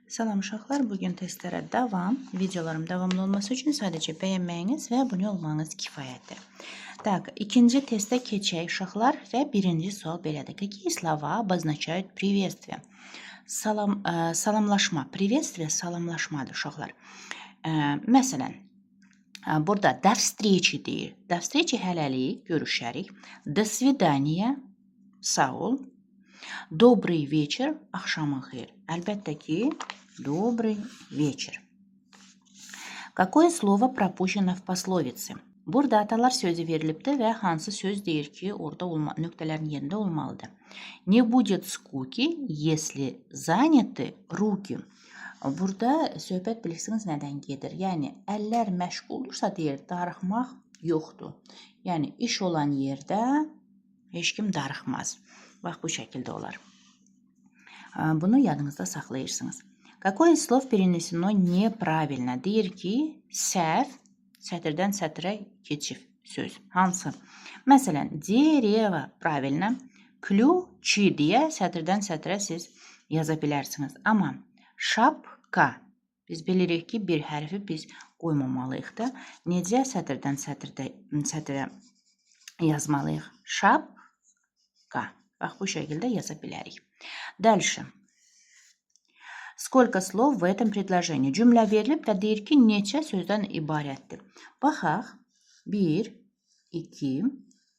Salam uşaqlar, bugün testlərə davam. Videolarım davamlı olması üçün sadəcə bəyənməyiniz və abunə olmanız kifayətdir. Так, ikinci testə keçək uşaqlar və birinci sual belədir. Какие слова обозначают приветствие? Salamlaşma. Приветствие salamlaşmadır uşaqlar. Məsələn, burada до встречи deyir. До встречи hələlik, görüşərik. До свидания, sağ ol. Добрый вечер, axşamın xeyir. Əlbəttə ki, добрый вечер. Какое слово пропущено в пословице? Burada atalar sözü verilibdir və hansı söz deyir ki, orada nöqtələrin yerində olmalıdır. Не будет скуки, если заняты руки. Burada söhbət bilirsiniz nədən gedir? Yəni, əllər məşğuldursa deyir, darıxmaq yoxdur. Yəni, iş olan yerdə heç kim darıxmaz. Bax, bu şəkildə olar. Bunu yadınızda saxlayırsınız. Какое слово перенесено неправильно? Deyir ki, səhv, sətirdən sətrə keçif söz. Hansı? Məsələn, дерево, правильно. Ключи deyə sətirdən sətrə siz yaza bilərsiniz. Amma şapka, biz bilirik ki, bir hərfi biz qoymamalıyıq da. Necə sətirdən sətrə yazmalıyıq? Şapka. Bax, bu şəkildə yaza bilərik. Дальше. Сколько слов в этом предложении? Cümlə verilib və deyir ki, neçə sözdən ibarətdir. Baxaq. 1, 2,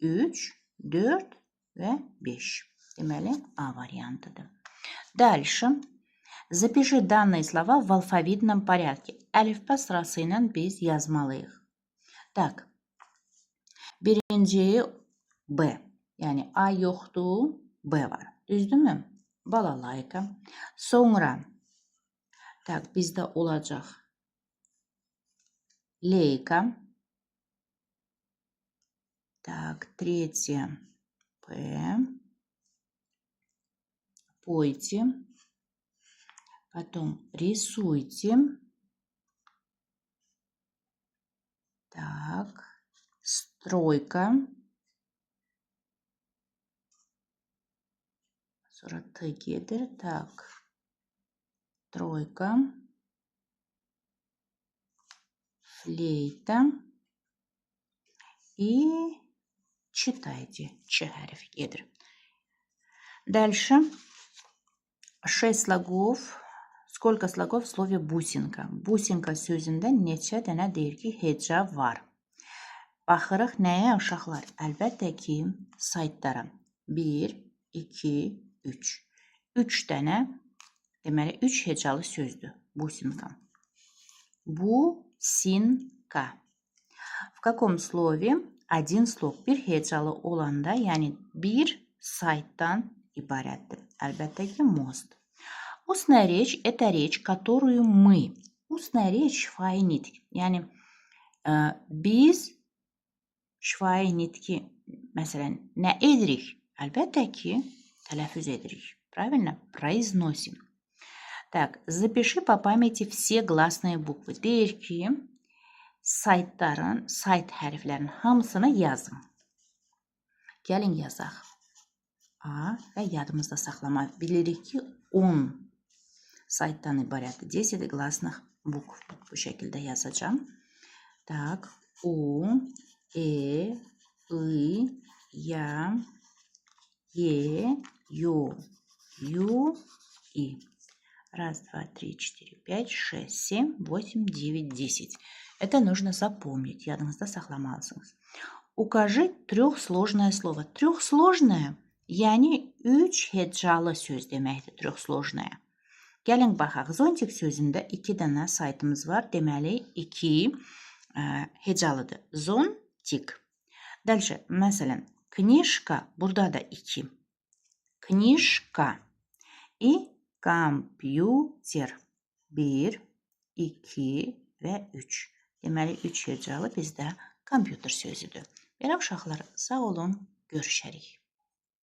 3, 4 və 5. Deməli, A variantıdır. Дальше. Запиши данные слова в алфавитном порядке. Əlifba sırası ilə biz yazmalıyıq. Так. Birinci B. Yəni, A yoxdur, B var. Düzdürmü? Balalayka. Sonra tak, bizdə olacaq leyka. Так, третье П. Пойте. Потом рисуйте. Так, стройка. Sonra T gelir. Так. Тройка. Флейта. И читайте. Ч hərfi gelir. Дальше. 6 slogов. Сколько slogов в слове бусинка? Бусинка sözündə neçə dənə deyir ki, heca var. Baxırıq nəyə uşaqlar? Əlbəttə ki, saytlara. 1, 2, 3. 3 dənə, deməli 3 hecalı sözdür. Бусинка. Бусинка. В каком слове один слог? Bir hecalı olanda, yəni bir saytdan ibarətdir. Əlbəttə ki, most. Устная речь – это речь, которую мы. Устная речь – şifahi nitq. Yəni, biz şifahi nitqi, məsələn, nə edirik? Əlbəttə ki, tələffüz edirik. Правильно? Произносим. Так, запиши по памяти все гласные буквы. Deyir ki, sayt hərflərinin hamısını yazın. Gəlin yazaq. A və yadımızda saxlama. Bilirik ki, 10 saytdan ibarətdir. 10 гласных bukv. Bu şəkildə yazacağım. Так, U, E, I, Ya, Е, Ю, Ю, И. Раз, два, три, четыре, пять, шесть, семь, восемь, девять, 10. Это нужно запомнить. Ядыңызда сақламалысыңыз. Укажи трехсложное слово. Трехсложное, yani 3 hecalı söz deməkdir. Трехсложное. Gəlin baxaq. Zontik sözündə 2 dənə saytımız var. Deməli, 2 hecalıdır. Zontik. Дальше, məsələn, knижка, burada da 2. Knижка. И kompüter. 1, 2 və 3. Deməli, 3 hecalı bizdə kompüter sözüdür. Belə uşaqlar, sağ olun, görüşərik.